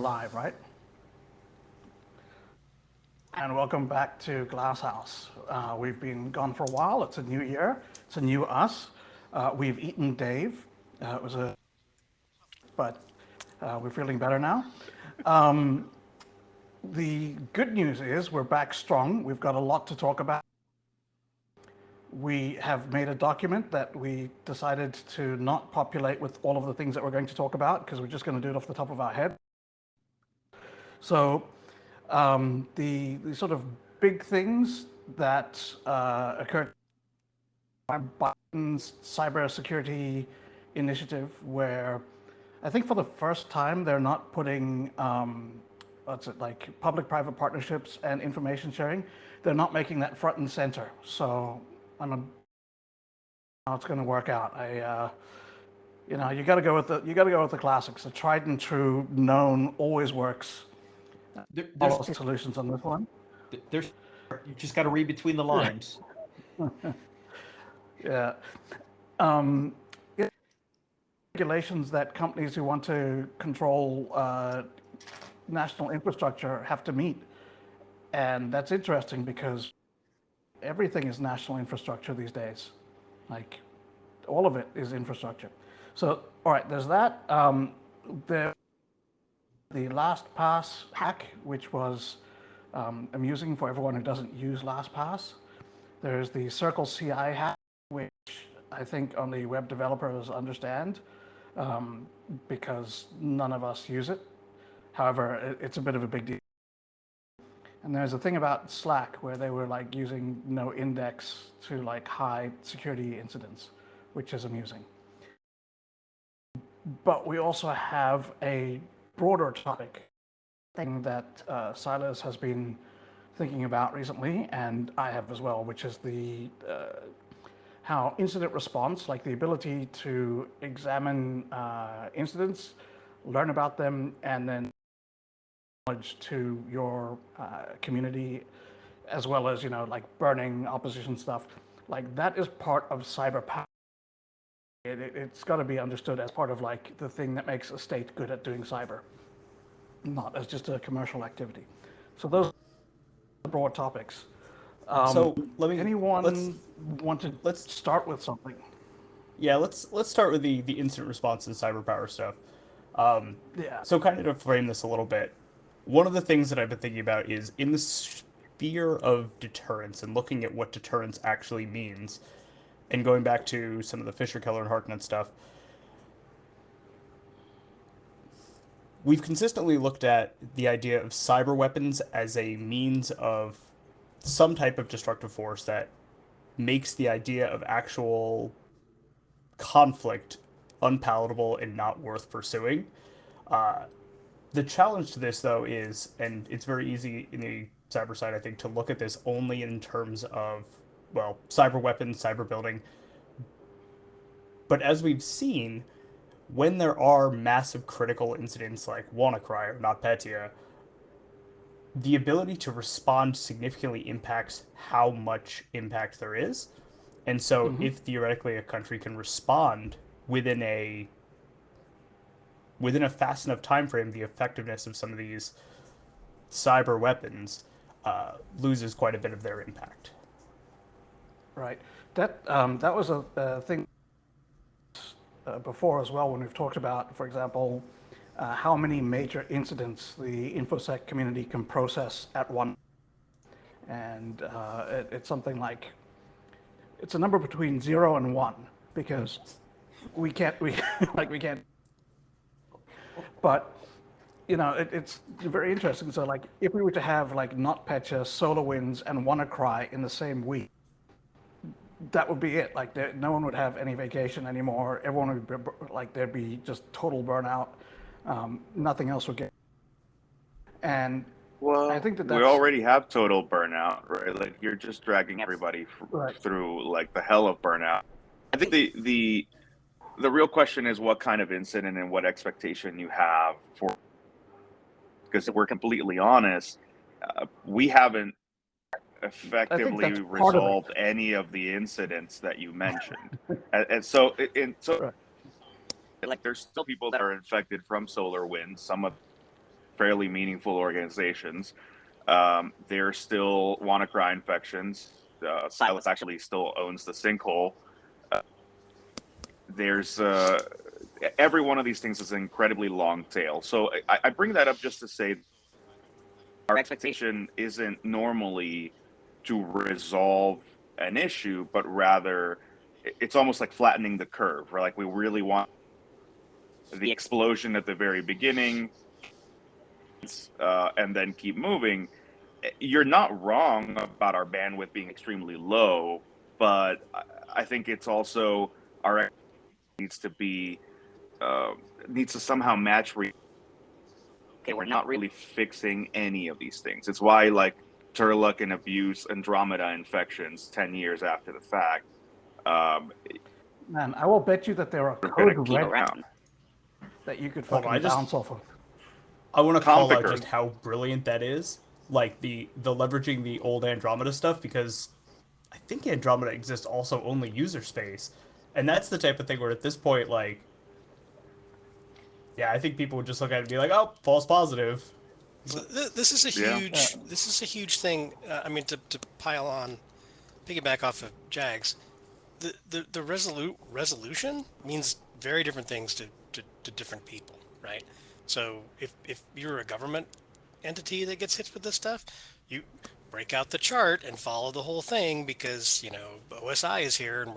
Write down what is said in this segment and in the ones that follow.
live, right? And welcome back to Glasshouse. We've been gone for a while. It's a new year. It's a new us. We've eaten Dave. It was a, but we're feeling better now. The good news is we're back strong. We've got a lot to talk about. We have made a document that we decided to not populate with all of the things that we're going to talk about because we're just going to do it off the top of our head. So the sort of big things that occurred Biden's cybersecurity initiative, where I think for the first time they're not putting what's it like public-private partnerships and information sharing. They're not making that front and center. So how it's going to work out. You got to go with the classics. The tried and true, known, always works. There's solutions on this one. There's you just got to read between the lines. Yeah. Regulations that companies who want to control national infrastructure have to meet. And that's interesting because everything is national infrastructure these days. Like, all of it is infrastructure. So, all right, there's that. The LastPass hack, which was amusing for everyone who doesn't use LastPass. There's the Circle CI hack, which I think only web developers understand because none of us use it. However, it's a bit of a big deal. And there's a thing about Slack where they were like using no index to like hide security incidents, which is amusing. But we also have a broader topic thing that Silas has been thinking about recently, and I have as well, which is the how incident response, like the ability to examine incidents, learn about them, and then knowledge to your community, as well as like burning opposition stuff, like that is part of cyber power. It's got to be understood as part of like the thing that makes a state good at doing cyber, not as just a commercial activity. So those are broad topics. So Anyone want to let's start with something? Yeah, let's start with the incident response and cyber power stuff. Yeah. So kind of to frame this a little bit, one of the things that I've been thinking about is in the sphere of deterrence and looking at what deterrence actually means, and going back to some of the Fisher, Keller, and Hartnett stuff, we've consistently looked at the idea of cyber weapons as a means of some type of destructive force that makes the idea of actual conflict unpalatable and not worth pursuing. The challenge to this, though, is, and it's very easy in the cyber side, I think, to look at this only in terms of, well, cyber weapons, cyber building. But as we've seen, when there are massive critical incidents like WannaCry or NotPetya, the ability to respond significantly impacts how much impact there is. And so if theoretically a country can respond within a fast enough time frame, the effectiveness of some of these cyber weapons loses quite a bit of their impact. Right. That was a thing before as well when we've talked about, for example, how many major incidents the InfoSec community can process at one. And it's something like, it's a number between 0 and 1 because we can't. But it's very interesting. So like, if we were to have like NotPetya, SolarWinds, and WannaCry in the same week, that would be it. Like, no one would have any vacation anymore. Everyone would be like, there'd be just total burnout. Nothing else would get. And well, I think we already have total burnout, right? Like, you're just dragging everybody through like the hell of burnout. I think the real question is what kind of incident and what expectation you have for. Because if we're completely honest, we haven't effectively resolved any of the incidents that you mentioned, and so like there's still people that are infected from SolarWinds. Some of fairly meaningful organizations. There's still WannaCry infections. Silas actually still owns the sinkhole. There's every one of these things is an incredibly long tail. So I bring that up just to say our expectation isn't normally to resolve an issue, but rather it's almost like flattening the curve, right? Like we really want the explosion at the very beginning, and then keep moving. You're not wrong about our bandwidth being extremely low, but I think it's also our needs to be needs to somehow match. Okay, we're not really fixing any of these things. It's why like Turlock and Abuse, Andromeda infections 10 years after the fact. Man, I will bet you that there are code red that you could fucking bounce off of. I want to call out just how brilliant that is. Like the leveraging the old Andromeda stuff, because I think Andromeda exists also only user space. And that's the type of thing where at this point, like, yeah, I think people would just look at it and be like, "Oh, false positive." So this is a huge this is a huge thing. I mean, to pile on, piggyback off of Jags, the resolution means very different things to different people, right? So if you're a government entity that gets hit with this stuff, you break out the chart and follow the whole thing because, you know, OSI is here and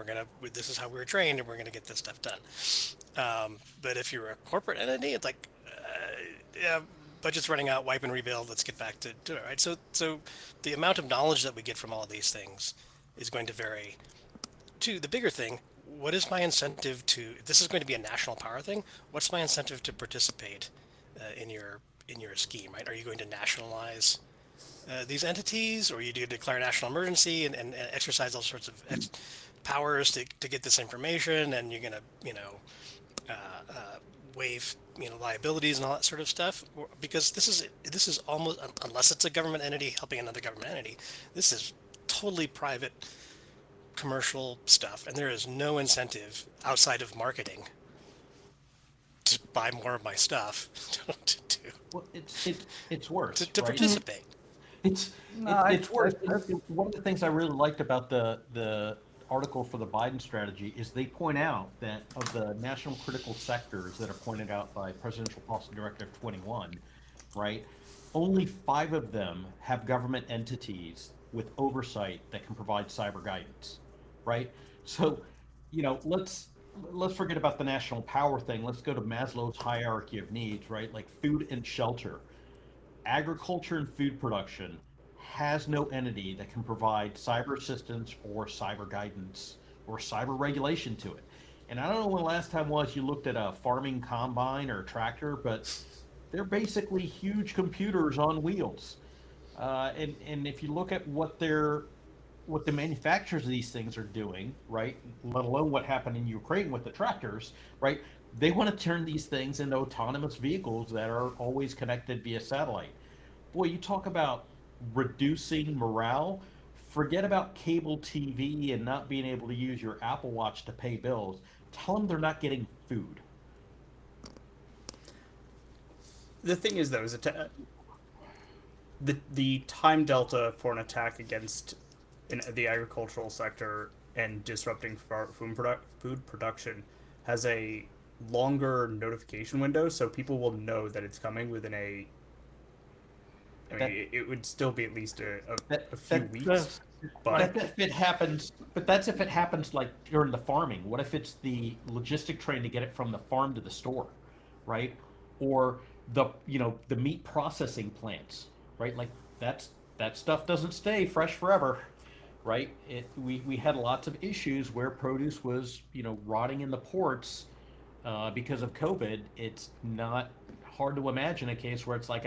this is how we were trained and we're going to get this stuff done. But if you're a corporate entity, it's like, yeah, budget's running out, wipe and rebuild, let's get back to it, right? So the amount of knowledge that we get from all of these things is going to vary. To the bigger thing, what is my incentive if this is going to be a national power thing, what's my incentive to participate in your scheme, right? Are you going to nationalize these entities, or are you do declare a national emergency and exercise all sorts of powers to get this information, and you're going to, waive, liabilities and all that sort of stuff? Because this is almost, unless it's a government entity helping another government entity, this is totally private commercial stuff, and there is no incentive outside of marketing to buy more of my stuff Well, it's worse to participate. It's worse. One of the things I really liked about the article for the Biden strategy is they point out that of the national critical sectors that are pointed out by Presidential Policy Directive 21, right, only 5 of them have government entities with oversight that can provide cyber guidance, right? So, let's forget about the national power thing. Let's go to Maslow's hierarchy of needs, right? Like food and shelter. Agriculture and food production has no entity that can provide cyber assistance or cyber guidance or cyber regulation to it. And I don't know when the last time was you looked at a farming combine or a tractor, but they're basically huge computers on wheels. And if you look at what the manufacturers of these things are doing, right, let alone what happened in Ukraine with the tractors, right, they want to turn these things into autonomous vehicles that are always connected via satellite. Boy, you talk about reducing morale. Forget about cable TV and not being able to use your Apple Watch to pay bills. Tell them they're not getting food. The thing is, though, is the time delta for an attack against the agricultural sector and disrupting food production has a longer notification window, so people will know that it's coming within it would still be at least a few weeks. But if it happens, that's if it happens like during the farming. What if it's the logistic train to get it from the farm to the store, right? Or the meat processing plants, right? Like that stuff doesn't stay fresh forever, right? We had lots of issues where produce was rotting in the ports because of COVID. It's not hard to imagine a case where it's like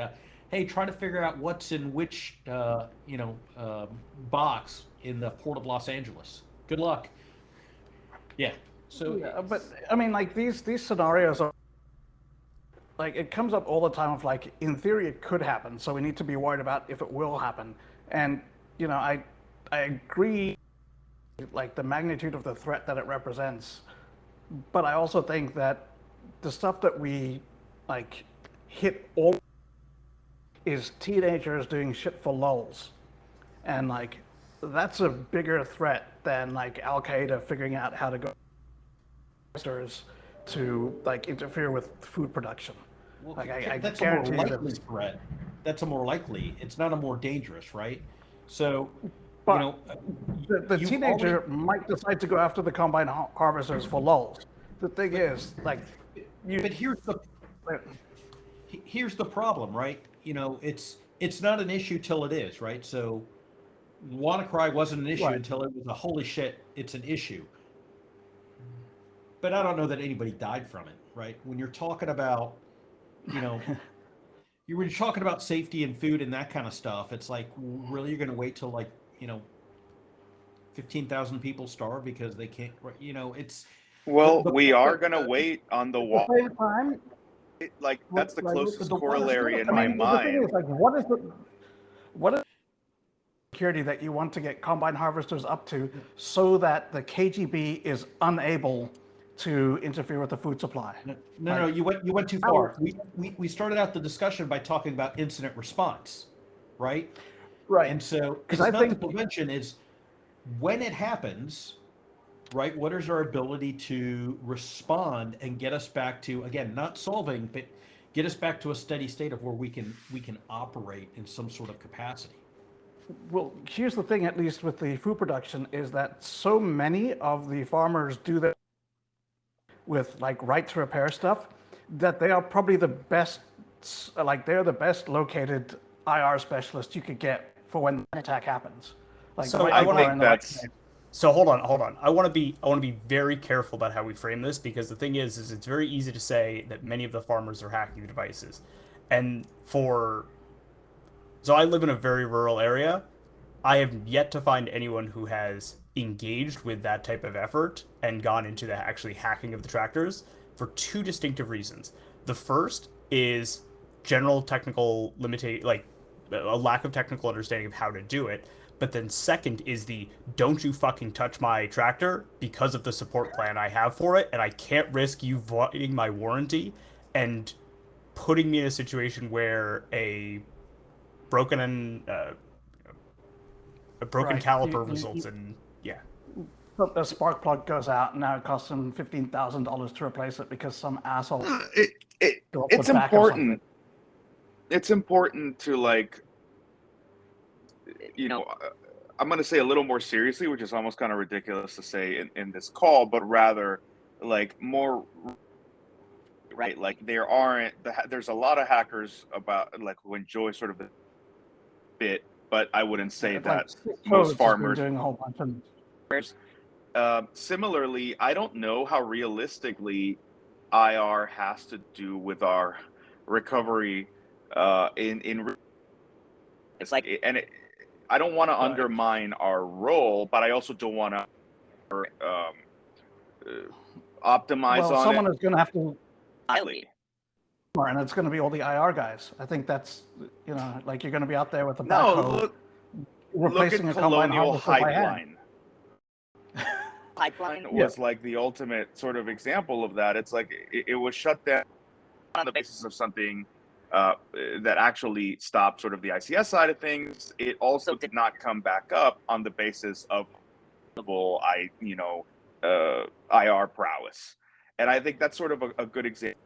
hey, try to figure out what's in which box in the port of Los Angeles. Good luck. Yeah. So yeah, but I mean, like these scenarios are like, it comes up all the time of like, in theory it could happen, so we need to be worried about if it will happen. And I agree, like the magnitude of the threat that it represents, but I also think that the stuff that we like hit all is teenagers doing shit for lulz, and like that's a bigger threat than like Al Qaeda figuring out how to go to like interfere with food production. Well, Like I that's a more guarantee you likely that. threat. That's a more likely. It's not a more dangerous, right? So, But you know, the you've teenager already, might decide to go after the combine harvesters for lulz. The thing is, like, but here's the problem, right? You know, it's not an issue till it is, right? So, WannaCry wasn't an issue right. until it was a holy shit, it's an issue. But I don't know that anybody died from it, right? When you're talking about, you know, you're talking about safety and food and that kind of stuff, it's like, really, you're going to wait till like, you know, 15,000 people starve because they can't, you know, it's. Well, we are going to wait on the wall. At the same time, Like, that's the closest the corollary in I my mean, the thing mind. is, like, what is the security that you want to get combine harvesters up to so that the KGB is unable to interfere with the food supply? No, you went too far. We started out the discussion by talking about incident response, right? Right. And so it's I not think the prevention, is when it happens, right? What is our ability to respond and get us back to, again, not solving, but get us back to a steady state of where we can operate in some sort of capacity. Well, here's the thing, at least with the food production, is that so many of the farmers do that with like right to repair stuff, that they are probably the best, like they're the best located IR specialist you could get for when an attack happens. Like, so I think that's. So hold on. I want to be very careful about how we frame this, because the thing is it's very easy to say that many of the farmers are hacking the devices, and so I live in a very rural area. I have yet to find anyone who has engaged with that type of effort and gone into the actually hacking of the tractors, for two distinctive reasons. The first is general technical limitation, like a lack of technical understanding of how to do it. But then second is the don't you fucking touch my tractor because of the support plan I have for it, and I can't risk you voiding my warranty and putting me in a situation where a broken caliper results in the spark plug goes out, and now it costs them $15,000 to replace it because some asshole. It's important. It's important to, like, you know, I'm going to say a little more seriously, which is almost kind of ridiculous to say in this call, but rather like more right. Like there's a lot of hackers about like who enjoy sort of the bit, but I wouldn't say that most farmers doing a whole bunch of. Similarly, I don't know how realistically IR has to do with our recovery in it's like, and I don't want to undermine our role, but I also don't want to optimize on someone it. Is going to have to, and it's going to be all the IR guys. I think that's, you know, like you're going to be out there with the backhoe replacing look at a combine Colonial Pipeline. Pipeline was like the ultimate sort of example of that. It's like it was shut down on the basis of something that actually stopped sort of the ICS side of things. It also did not come back up on the basis of IR prowess. And I think that's sort of a good example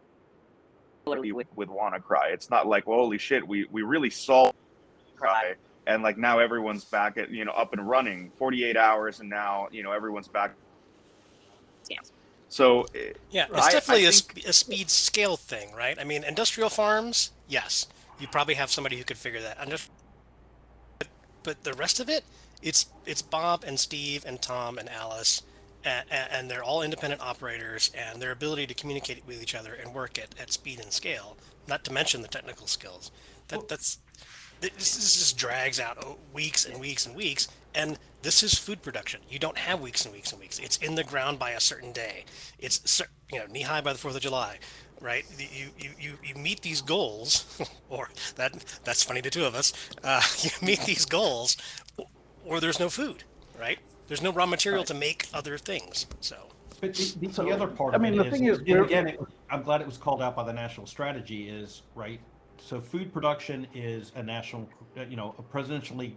with WannaCry. It's not like, well, holy shit, we really solved Cry, and like now everyone's back at, up and running 48 hours, and now, everyone's back. So yeah, it's definitely a speed scale thing, right? I mean, industrial farms, yes, you probably have somebody who could figure that out. But the rest of it, it's Bob and Steve and Tom and Alice, and they're all independent operators, and their ability to communicate with each other and work at speed and scale, not to mention the technical skills. This just drags out weeks and weeks and weeks, and this is food production. You don't have weeks and weeks and weeks. It's in the ground by a certain day. It's knee high by the 4th of July, right? You meet these goals, or that's funny to two of us. You meet these goals, or there's no food, right? There's no raw material to make other things. So, but the other part of it is, again, I'm glad it was called out by the national strategy, is right. so food production is a national, a presidentially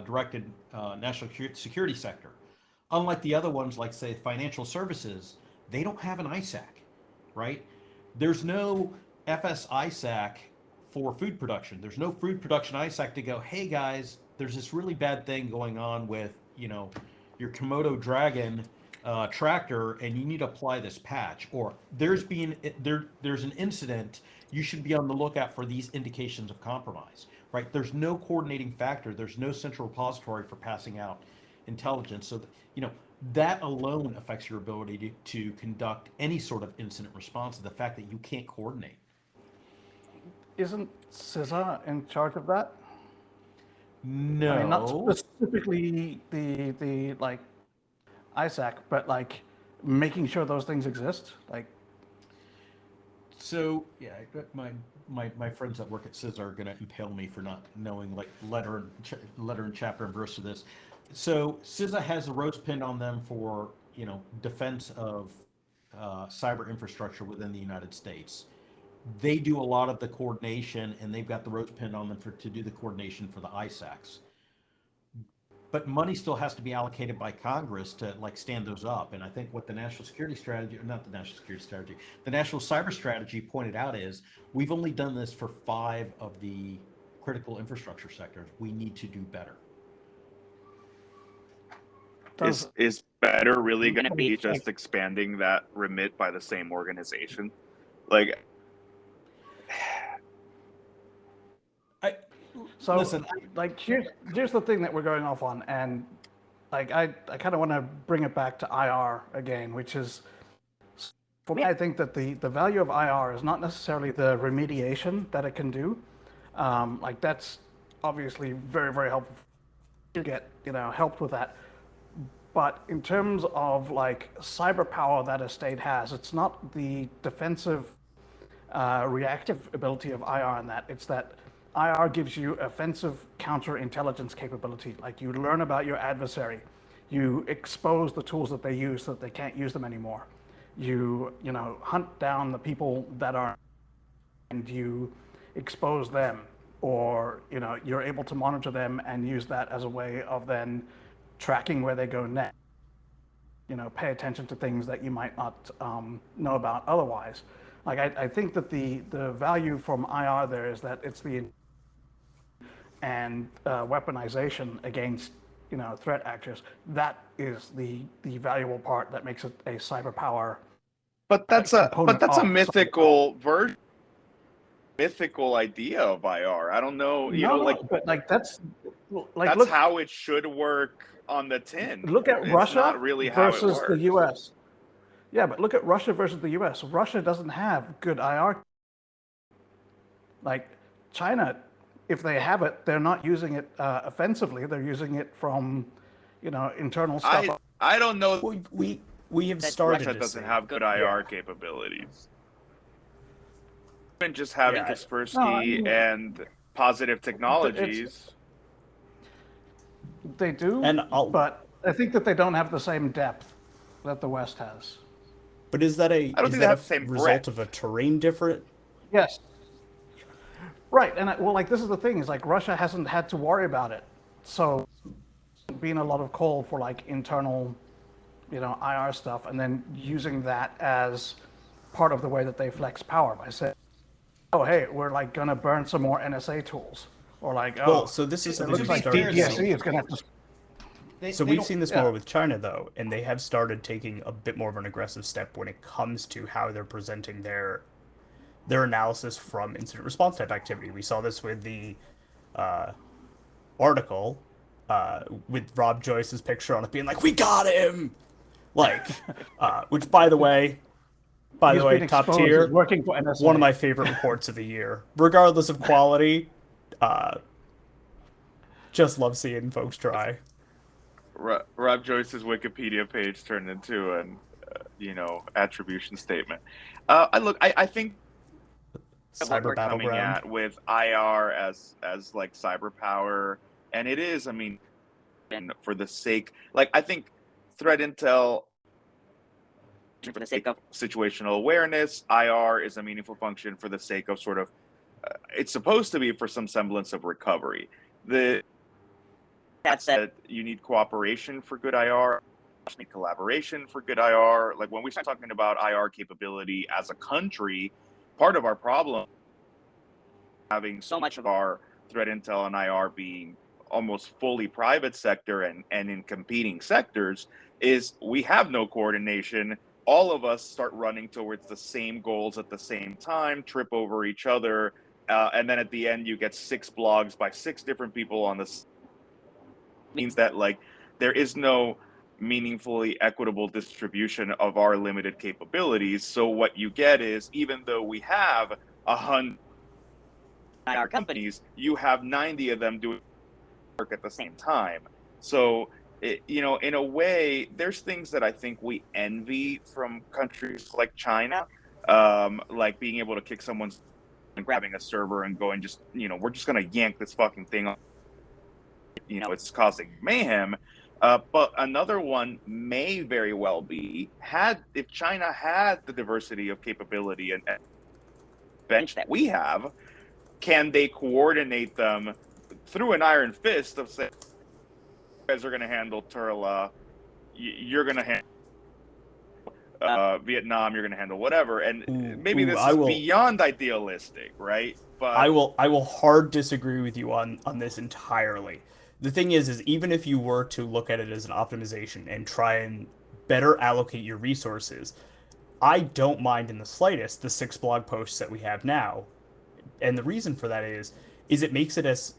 directed national security sector. Unlike the other ones, like say financial services, they don't have an ISAC, right? There's no FS ISAC for food production. There's no food production ISAC to go, hey guys, there's this really bad thing going on with, your Komodo dragon tractor, and you need to apply this patch. Or there's an incident. You should be on the lookout for these indications of compromise, right? There's no coordinating factor. There's no central repository for passing out intelligence. So, that alone affects your ability to conduct any sort of incident response. The fact that you can't coordinate. Isn't CISA in charge of that? No, I mean, not specifically the like ISAC, but like making sure those things exist. Like, so yeah, my friends that work at CISA are going to impale me for not knowing like letter and chapter and verse of this. So CISA has a rose pinned on them for defense of cyber infrastructure within the United States. They do a lot of the coordination, and they've got the rose pinned on them to do the coordination for the ISACs. But money still has to be allocated by Congress to like stand those up. And I think what the national security strategy, or not the national security strategy, the national cyber strategy pointed out is we've only done this for 5 of the critical infrastructure sectors. We need to do better. Is better really going to be just expanding that remit by the same organization? Like, so listen, like here's the thing that we're going off on, and like I kind of want to bring it back to IR again, which is, for me, I think that the value of IR is not necessarily the remediation that it can do. Like that's obviously very, very helpful to get helped with that. But in terms of like cyber power that a state has, it's not the defensive reactive ability of IR in that. It's that IR gives you offensive counterintelligence capability. Like you learn about your adversary, you expose the tools that they use so that they can't use them anymore. You hunt down the people that are, and you expose them, or you're able to monitor them and use that as a way of then tracking where they go next. Pay attention to things that you might not know about otherwise. Like I think that the value from IR there is that it's the and weaponization against threat actors. That is the valuable part that makes it a cyber power. But that's a mythical version, mythical idea of IR. I don't know, but like that's how it should work on the tin. Look at It's Russia not really how it versus works. the U.S. Yeah, but look at Russia versus the U.S. Russia doesn't have good IR. Like China, if they have it, they're not using it offensively. They're using it from, internal stuff. I don't know. We have started. Russia doesn't have good IR capabilities. Even just having Kaspersky and positive technologies. They do, but I think that they don't have the same depth that the West has. But is that a same result breadth of a terrain different? Yes. Right, and like this is the thing, is like Russia hasn't had to worry about it, so been a lot of call for like internal, IR stuff, and then using that as part of the way that they flex power by saying, oh hey, we're like gonna burn some more NSA tools, or like so this is something looks like started. DGSE is gonna have to. So we've seen this more with China, though, and they have started taking a bit more of an aggressive step when it comes to how they're presenting their analysis from incident response type activity. We saw this with the article with Rob Joyce's picture on it being like, "We got him!" Like, which, by the way, top tier, working for NSA. One of my favorite reports of the year, regardless of quality. Just love seeing folks try. Rob Joyce's Wikipedia page turned into an, attribution statement. I think what we're coming at with IR as like cyber power, and it is, and for the sake, like I think threat intel, for the sake of situational awareness, IR is a meaningful function for the sake of sort of it's supposed to be for some semblance of recovery. That said, you need cooperation for good IR. You need collaboration for good IR. Like when we start talking about IR capability as a country, part of our problem having so much of our threat intel and IR being almost fully private sector and in competing sectors is we have no coordination. All of us start running towards the same goals at the same time, trip over each other, and then at the end you get 6 blogs by 6 different people on this. Means that like there is no meaningfully equitable distribution of our limited capabilities. So what you get is, even though we have 100 IR companies, you have 90 of them doing work at the same time. So in a way, there's things that I think we envy from countries like China, like being able to kick someone's and grabbing a server and going, just we're just gonna yank this fucking thing off. It's causing mayhem. But another one may very well be, if China had the diversity of capability and bench that we have, can they coordinate them through an iron fist of saying, you guys are going to handle Turla, you're going to handle Vietnam, you're going to handle whatever, and maybe this is beyond idealistic, right? But I will hard disagree with you on this entirely. The thing is even if you were to look at it as an optimization and try and better allocate your resources, I don't mind in the slightest the 6 blog posts that we have now. And the reason for that is it makes it as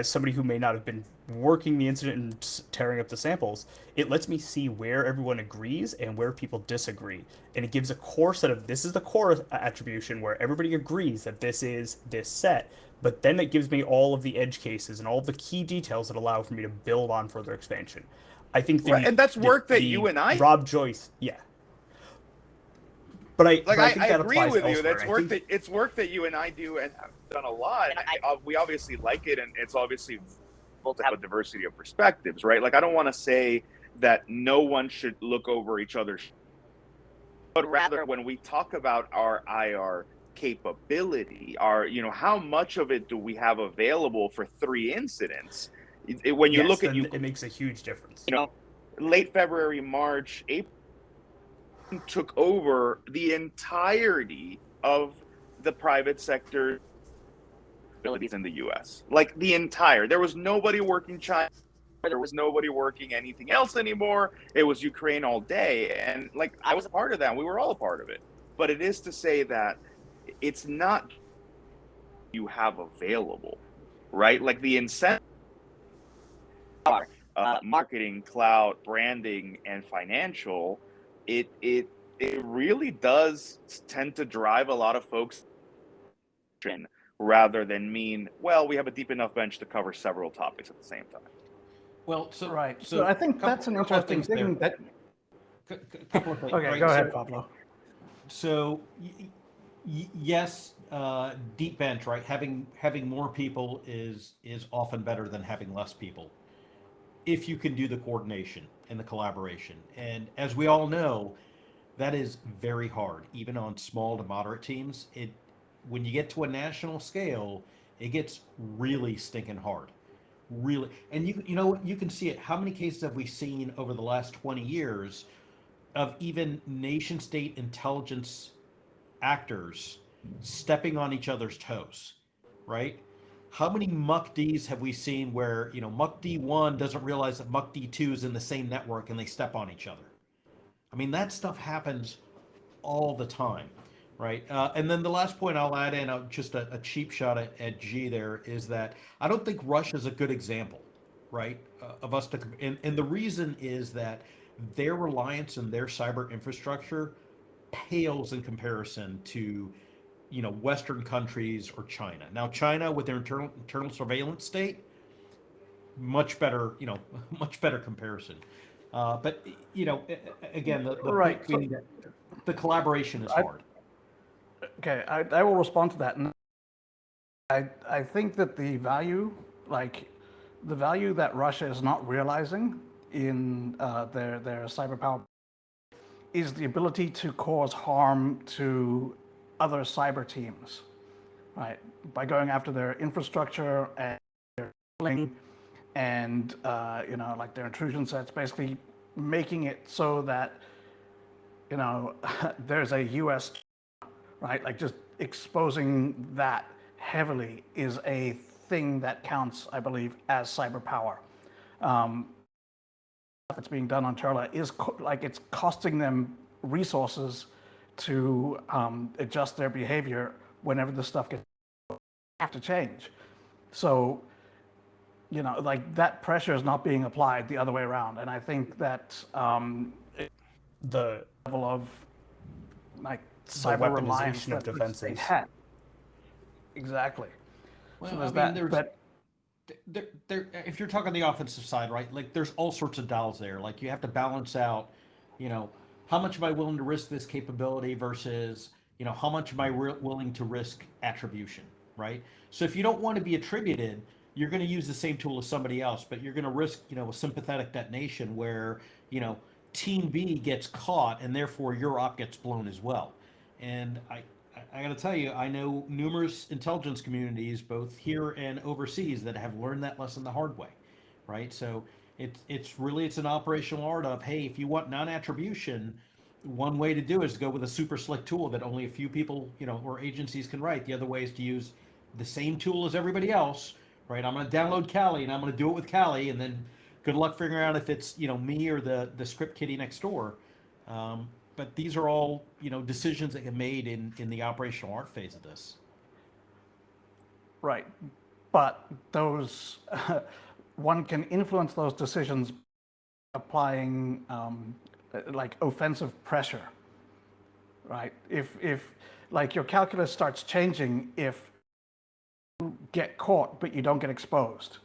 somebody who may not have been working the incident and tearing up the samples, it lets me see where everyone agrees and where people disagree. And it gives a core set of, this is the core attribution where everybody agrees that this is this set. But then it gives me all of the edge cases and all of the key details that allow for me to build on further expansion. I think and that's work that you and I... Rob Joyce, yeah. But I agree with you. It's work that you and I do and have done a lot. And we obviously like it, and it's obviously to have a diversity of perspectives, right? Like I don't want to say that no one should look over each other's, but rather when we talk about our IR capability, how much of it do we have available for 3 incidents? When you look at it makes a huge difference. Late February, March, April took over the entirety of the private sector abilities in the U.S. Like the entire. There was nobody working China. There was nobody working anything else anymore. It was Ukraine all day. And like I was a part of that. We were all a part of it. But it is to say that it's not you have available, right? Like the incentive, marketing, cloud, branding, and financial, it really does tend to drive a lot of folks rather than mean, well, we have a deep enough bench to cover several topics at the same time. Well, so right. So I think that's an interesting thing. Couple of things. Okay, right? Go ahead, Pablo. So yes, deep bench, right? Having more people is often better than having less people, if you can do the coordination and the collaboration. And as we all know, that is very hard, even on small to moderate teams. When you get to a national scale, it gets really stinking hard. Really. And you can see it. How many cases have we seen over the last 20 years of even nation state intelligence actors stepping on each other's toes, right? How many Muck Ds have we seen where, Muck D1 doesn't realize that Muck D2 is in the same network and they step on each other? I mean, that stuff happens all the time, right? And then the last point I'll add in, just a cheap shot at G there, is that I don't think Russia is a good example, right, of us to, and the reason is that their reliance on their cyber infrastructure pales in comparison to, Western countries or China. Now, China with their internal surveillance state, much better, much better comparison. But again, the right. point being that the collaboration is hard. Okay, I will respond to that. And I think that the value that Russia is not realizing in their cyber power is the ability to cause harm to other cyber teams, right? By going after their infrastructure and their tooling and like their intrusion sets, basically making it so that there's a U.S. right, like just exposing that heavily is a thing that counts, I believe, as cyber power. That's being done on Charla is it's costing them resources to adjust their behavior whenever the stuff gets have to change. So, like that pressure is not being applied the other way around, and I think that the level of like cyber reliance weaponization of that defenses. had. Exactly. Well, So there's if you're talking the offensive side, right? Like there's all sorts of dials there. Like you have to balance out, how much am I willing to risk this capability versus, how much am I willing to risk attribution, right? So if you don't want to be attributed, you're going to use the same tool as somebody else, but you're going to risk, a sympathetic detonation where, team B gets caught and therefore your op gets blown as well. And I got to tell you, I know numerous intelligence communities, both here and overseas, that have learned that lesson the hard way, right? So it's an operational art of, hey, if you want non-attribution, one way to do it is to go with a super slick tool that only a few people, or agencies can write. The other way is to use the same tool as everybody else, right? I'm going to download Kali and I'm going to do it with Kali, and then good luck figuring out if it's me or the script kiddie next door. But these are all decisions that get made in the operational art phase of this. Right, but those one can influence those decisions applying like offensive pressure. Right, if like your calculus starts changing if you get caught but you don't get exposed.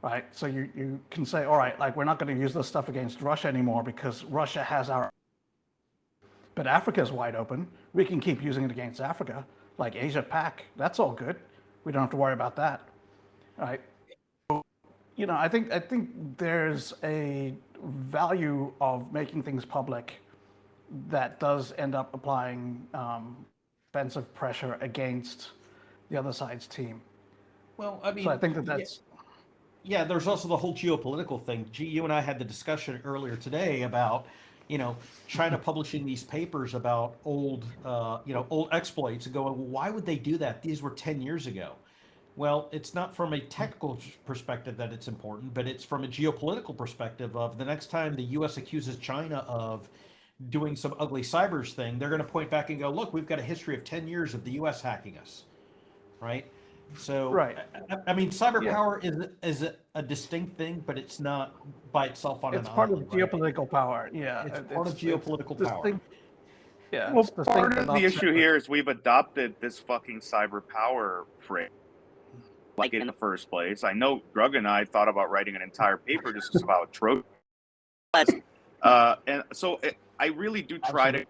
Right, so you can say, all right, like we're not going to use this stuff against Russia anymore because Russia has our. But Africa is wide open. We can keep using it against Africa, like Asia Pac. That's all good. We don't have to worry about that, right? So, I think there's a value of making things public that does end up applying offensive pressure against the other side's team. Well, I mean, so I think that's. Yeah, there's also the whole geopolitical thing. You and I had the discussion earlier today about, China publishing these papers about old exploits and going, well, why would they do that? These were 10 years ago. Well, it's not from a technical perspective that it's important, but it's from a geopolitical perspective of the next time the U.S. accuses China of doing some ugly cybers thing, they're going to point back and go, look, we've got a history of 10 years of the U.S. hacking us, right? So, right. I mean, cyber power is a distinct thing, but it's not by itself on it's an part island, of geopolitical power. Yeah, it's part of geopolitical power. Yeah. Well, part of the issue here is we've adopted this fucking cyber power frame, like in the first place. I know Grug and I thought about writing an entire paper just about Trojan. And so I really do try to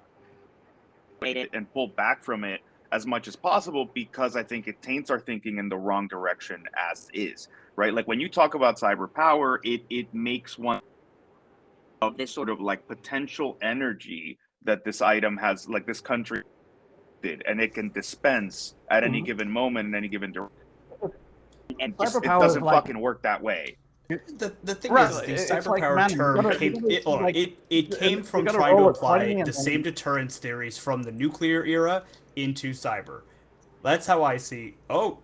and pull back from it as much as possible because I think it taints our thinking in the wrong direction as is, right? Like when you talk about cyber power, it makes one of this sort of like potential energy that this item has, like this country did, and it can dispense at any given moment in any given direction. And it doesn't fucking work that way. The thing is, the cyber power term came from trying to apply the same deterrence theories from the nuclear era into cyber. That's how I see. Oh,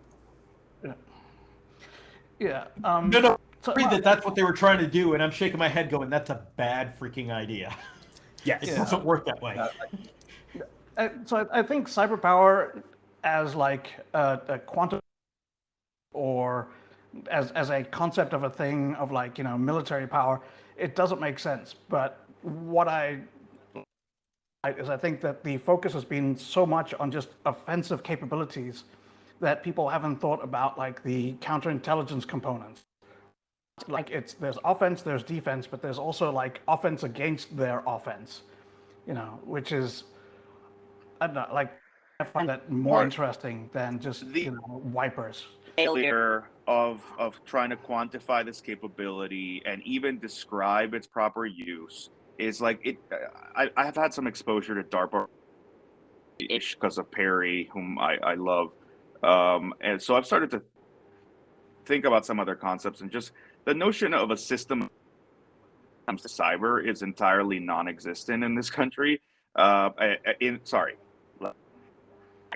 yeah. No. That's what they were trying to do, and I'm shaking my head, going, "That's a bad freaking idea." Yes, it doesn't work that way. So I think cyber power, as like a quantum or as a concept of a thing of like military power, it doesn't make sense. But what I think that the focus has been so much on just offensive capabilities that people haven't thought about like the counterintelligence components. Like there's offense, there's defense, but there's also like offense against their offense, which is, I don't know, like I find that more interesting than just wipers. Failure of trying to quantify this capability and even describe its proper use is like it. I have had some exposure to DARPA ish because of Perry, whom I love, And so I've started to think about some other concepts, and just the notion of a system when it comes to cyber is entirely non-existent in this country.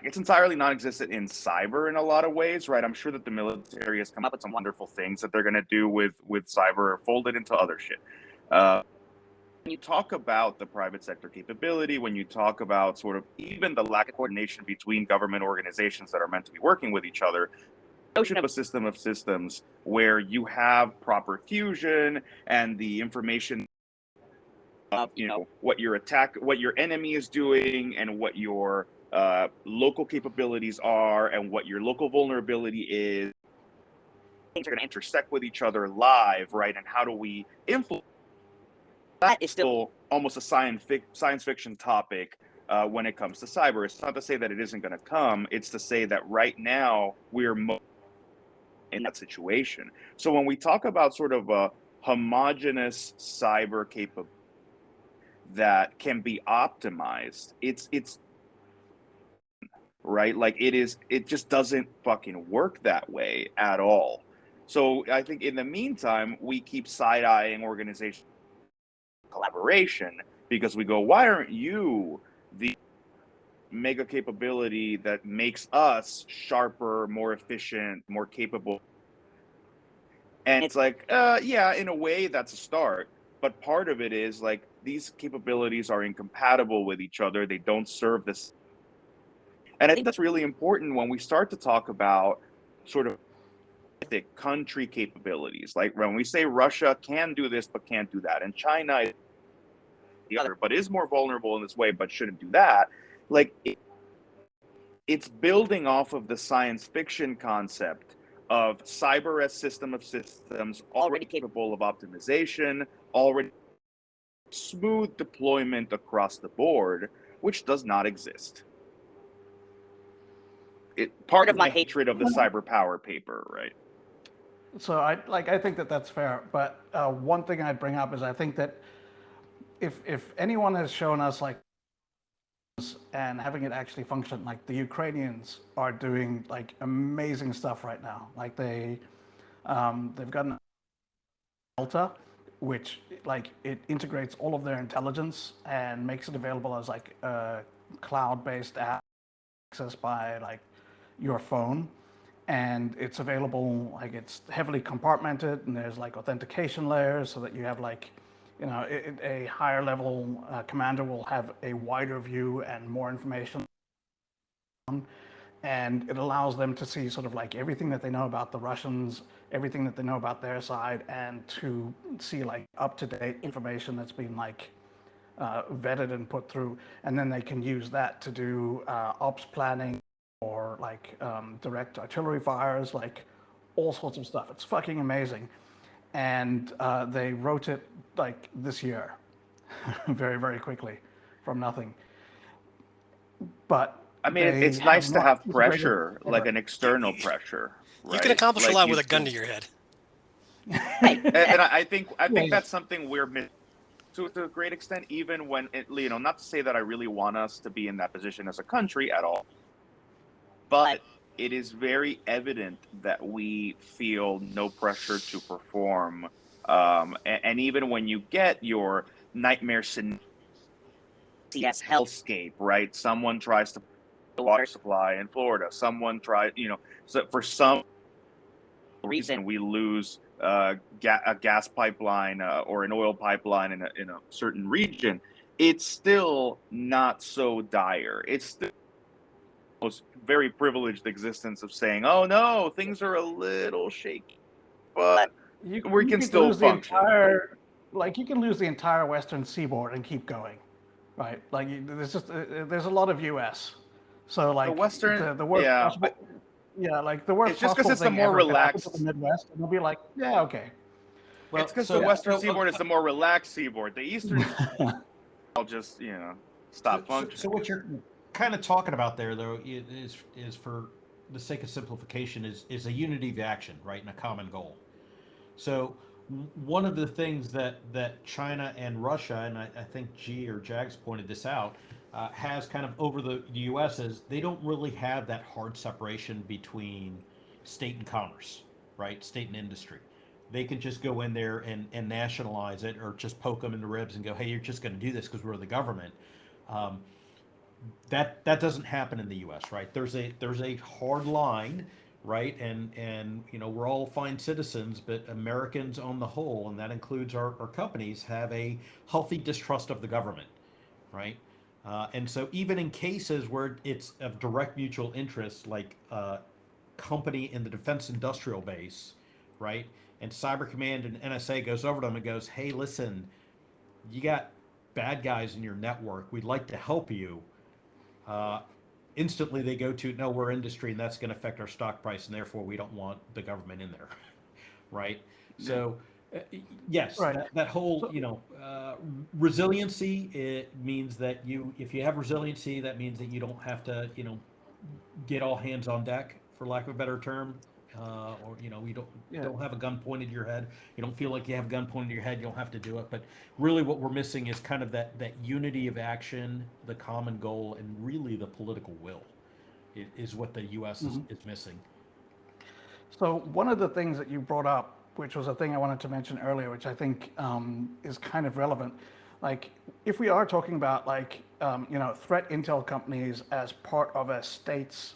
It's entirely non-existent in cyber in a lot of ways, right? I'm sure that the military has come up with some wonderful things that they're going to do with cyber, folded into other shit. When you talk about the private sector capability, when you talk about sort of even the lack of coordination between government organizations that are meant to be working with each other, the notion of a system of systems where you have proper fusion and the information of, what your enemy is doing, and what your local capabilities are, and what your local vulnerability is, things are going to intersect with each other live, right? And how do we influence? That is still almost a science fiction topic when it comes to cyber. It's not to say that it isn't going to come. It's to say that right now we're in that situation. So when we talk about sort of a homogeneous cyber capability that can be optimized, it's right, like it just doesn't fucking work that way at all. So I think in the meantime we keep side-eyeing organizations collaboration, because we go, why aren't you the mega capability that makes us sharper, more efficient, more capable? And it's like, yeah, in a way that's a start, but part of it is like these capabilities are incompatible with each other. They don't serve this. And I think that's really important when we start to talk about sort of the country capabilities. Like when we say Russia can do this but can't do that, and China is the other but is more vulnerable in this way but shouldn't do that, like it's building off of the science fiction concept of cyber as system of systems, already capable of optimization, already smooth deployment across the board, which does not exist. Part of my hatred of the cyber power paper, right? So I think that that's fair, but one thing I'd bring up is I think that if anyone has shown us like and having it actually function, like the Ukrainians are doing like amazing stuff right now. Like they've got an Delta, which like it integrates all of their intelligence and makes it available as like a cloud-based app accessed by like your phone. And it's available, like it's heavily compartmented, and there's like authentication layers so that you have like, a higher level commander will have a wider view and more information. And it allows them to see sort of like everything that they know about the Russians, everything that they know about their side, and to see like up-to-date information that's been like vetted and put through. And then they can use that to do ops planning, or like direct artillery fires, like all sorts of stuff. It's fucking amazing. And they wrote it like this year, very, very quickly, from nothing. But I mean, it's nice to have pressure, like an external pressure. Right? You can accomplish like a lot with a gun to your head. And I think that's something we're missing to a great extent, even when not to say that I really want us to be in that position as a country at all, but it is very evident that we feel no pressure to perform. And even when you get your nightmare scenario, hellscape, right? Someone tries to the water supply in Florida. Someone tried, so for some reason we lose a gas pipeline or an oil pipeline in a certain region. It's still not so dire. It's still the most very privileged existence of saying, "Oh no, things are a little shaky," but we can still function. You can lose the entire Western Seaboard and keep going, right? Like there's a lot of U.S. So like the worst possible, like the worst. It's just because it's the more relaxed. The Midwest, and they'll be like, yeah, okay. Well, it's because the Western Seaboard is the more relaxed seaboard. The Eastern, I'll just stop functioning. So what you're kind of talking about there, though, is for the sake of simplification, is a unity of action, right, and a common goal. So one of the things that China and Russia, and I think G or Jags pointed this out, has kind of over the U.S. is they don't really have that hard separation between state and commerce, right? State and industry. They can just go in there and nationalize it, or just poke them in the ribs and go, hey, you're just going to do this because we're the government. That doesn't happen in the U.S., right? There's a hard line, right? And we're all fine citizens, but Americans on the whole, and that includes our companies, have a healthy distrust of the government, right? And so even in cases where it's of direct mutual interest, like a company in the defense industrial base, right? And Cyber Command and NSA goes over to them and goes, hey, listen, you got bad guys in your network. We'd like to help you. Instantly they go to, no, we're industry and that's going to affect our stock price and therefore we don't want the government in there, right? So yes, right. that whole, resiliency, it means that if you have resiliency, that means that you don't have to, get all hands on deck, for lack of a better term. Or you don't have a gun pointed to your head. You don't feel like you have a gun pointed to your head. You don't have to do it. But really, what we're missing is kind of that unity of action, the common goal, and really the political will, is what the U.S. is missing. So one of the things that you brought up, which was a thing I wanted to mention earlier, which I think is kind of relevant, like if we are talking about threat intel companies as part of a state's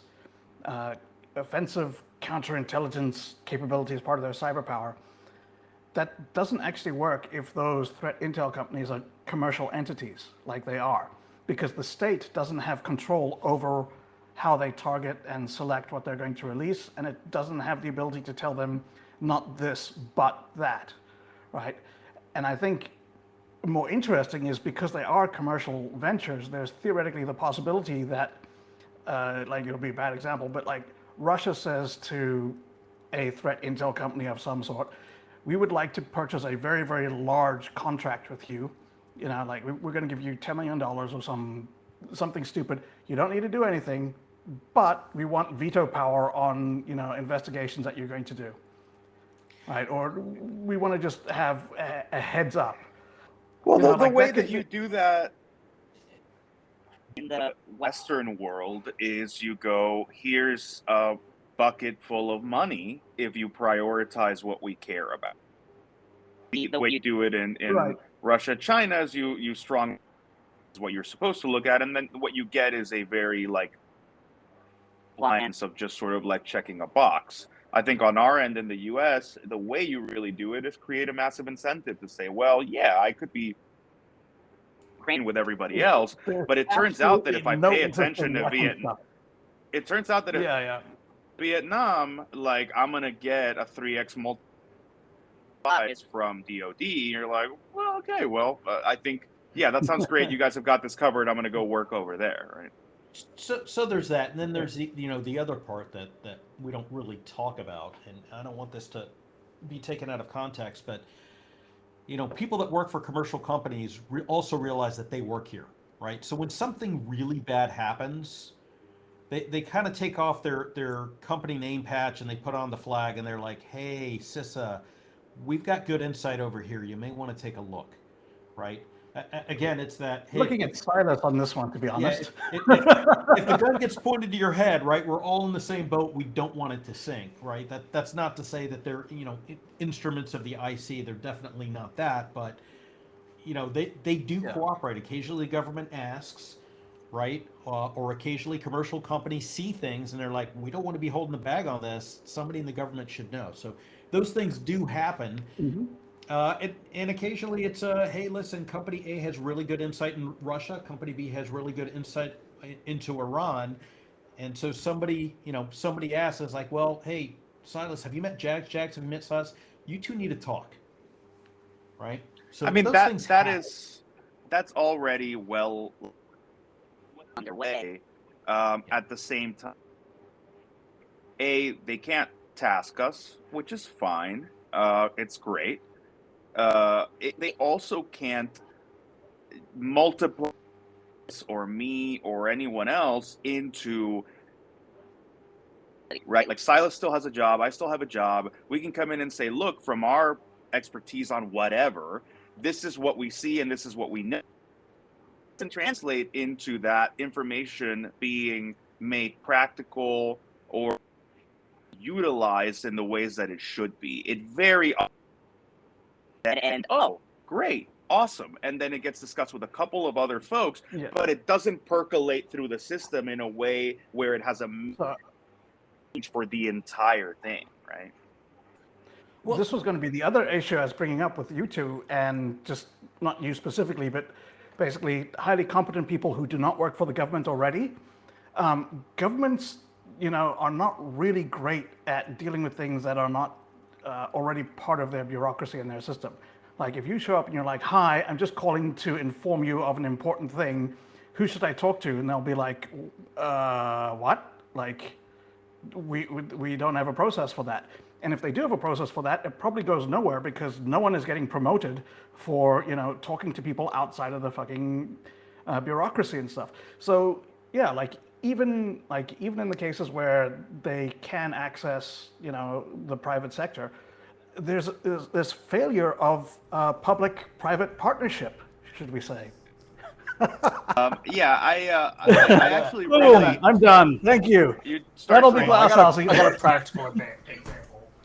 offensive counterintelligence capability as part of their cyber power, that doesn't actually work if those threat intel companies are commercial entities like they are, because the state doesn't have control over how they target and select what they're going to release, and it doesn't have the ability to tell them not this but that, right? And I think more interesting is because they are commercial ventures, there's theoretically the possibility that it'll be a bad example, but like Russia says to a threat intel company of some sort, we would like to purchase a very, very large contract with you. We're going to give you $10 million or something stupid. You don't need to do anything, but we want veto power on, investigations that you're going to do. Right? Or we want to just have a heads up. Well, the way that you do that in the Western world is you go, here's a bucket full of money if you prioritize what we care about. The way you do it in right. Russia, China is you strong is what you're supposed to look at, and then what you get is a very alliance of just sort of like checking a box. I think on our end in the US, the way you really do it is create a massive incentive to say, well, yeah, I could be with everybody else, but it turns out that if I pay attention to Vietnam, it turns out that Vietnam, I'm gonna get a 3x multiplier from DoD. You're like, well, okay, I think that sounds great. You guys have got this covered. I'm gonna go work over there, right? So there's that, and then there's the other part that we don't really talk about, and I don't want this to be taken out of context, but people that work for commercial companies also realize that they work here, right? So when something really bad happens, they kind of take off their company name patch and they put on the flag and they're like, hey, CISA, we've got good insight over here. You may want to take a look, right? Again, it's that... Hey, looking at Silas on this one, to be honest. If the gun gets pointed to your head, right, we're all in the same boat. We don't want it to sink, right? That's not to say that they're, instruments of the IC. They're definitely not that, but, they do cooperate. Occasionally the government asks, right? Or occasionally commercial companies see things and they're like, we don't want to be holding the bag on this. Somebody in the government should know. So those things do happen. Mm-hmm. And occasionally it's hey, listen, company A has really good insight in Russia. Company B has really good insight into Iran. And so somebody asks us like, well, hey, Silas, have you met Jags? Jags, have you met Silas? You two need to talk. Right? So I mean, that's already well underway. At the same time, they can't task us, which is fine. It's great. They also can't multiply or me or anyone else into, right? Like Silas still has a job. I still have a job. We can come in and say, look, from our expertise on whatever, this is what we see and this is what we know. doesn't translate into that information being made practical or utilized in the ways that it should be. It very and oh, great, awesome, and then it gets discussed with a couple of other folks, but it doesn't percolate through the system in a way where it has a message for the entire thing, right? Well, this was going to be the other issue I was bringing up with you two, and just not you specifically, but basically highly competent people who do not work for the government already. Governments, are not really great at dealing with things that are not already part of their bureaucracy and their system. Like if you show up and you're like, "Hi, I'm just calling to inform you of an important thing. Who should I talk to?" And they'll be like, "What? Like, we don't have a process for that." And if they do have a process for that, it probably goes nowhere because no one is getting promoted for, talking to people outside of the fucking bureaucracy and stuff. So yeah, even in the cases where they can access, the private sector, there's this failure of public-private partnership, should we say? I actually really. I'm done. Thank you. That'll be Glasshouse. I got a practical example.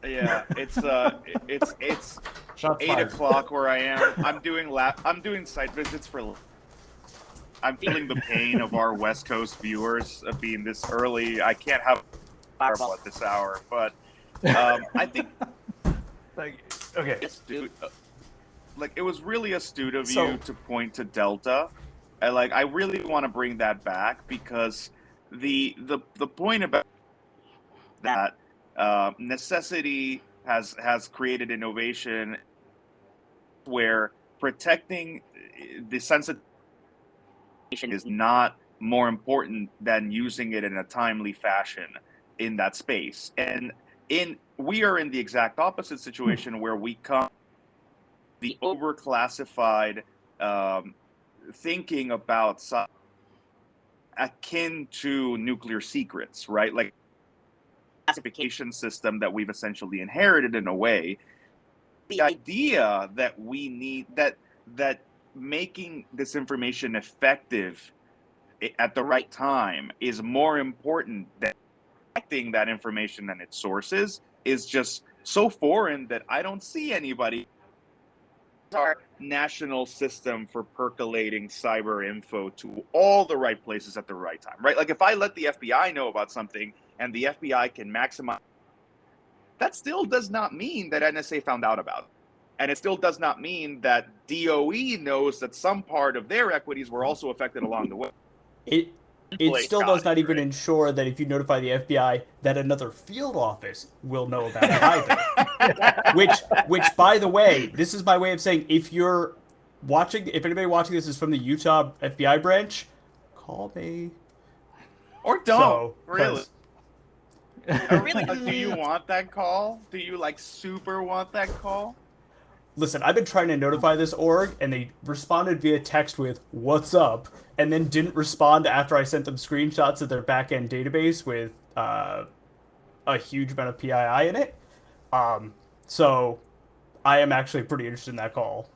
Yeah, it's 8:00 where I am. I'm doing site visits for. I'm feeling the pain of our West Coast viewers of being this early. I can't have fireball at this hour, but I think. Okay. It was really astute of you to point to Delta. I really want to bring that back because the point about that necessity has created innovation where protecting the sensitive is not more important than using it in a timely fashion in that space. And we are in the exact opposite situation where we come the overclassified thinking about akin to nuclear secrets, right? Like classification system that we've essentially inherited in a way. The idea that we need that making this information effective at the right time is more important than protecting that information and its sources is just so foreign that I don't see anybody. Our national system for percolating cyber info to all the right places at the right time, right? Like if I let the FBI know about something and the FBI can maximize, that still does not mean that NSA found out about it. And it still does not mean that DOE knows that some part of their equities were also affected along the way. It still does not even ensure that if you notify the FBI that another field office will know about it either. which by the way, this is my way of saying if anybody watching this is from the Utah FBI branch, call me. Or don't. Really. Really? Do you want that call? Do you super want that call? Listen, I've been trying to notify this org, and they responded via text with, "What's up?" and then didn't respond after I sent them screenshots of their back-end database with a huge amount of PII in it. So I am actually pretty interested in that call.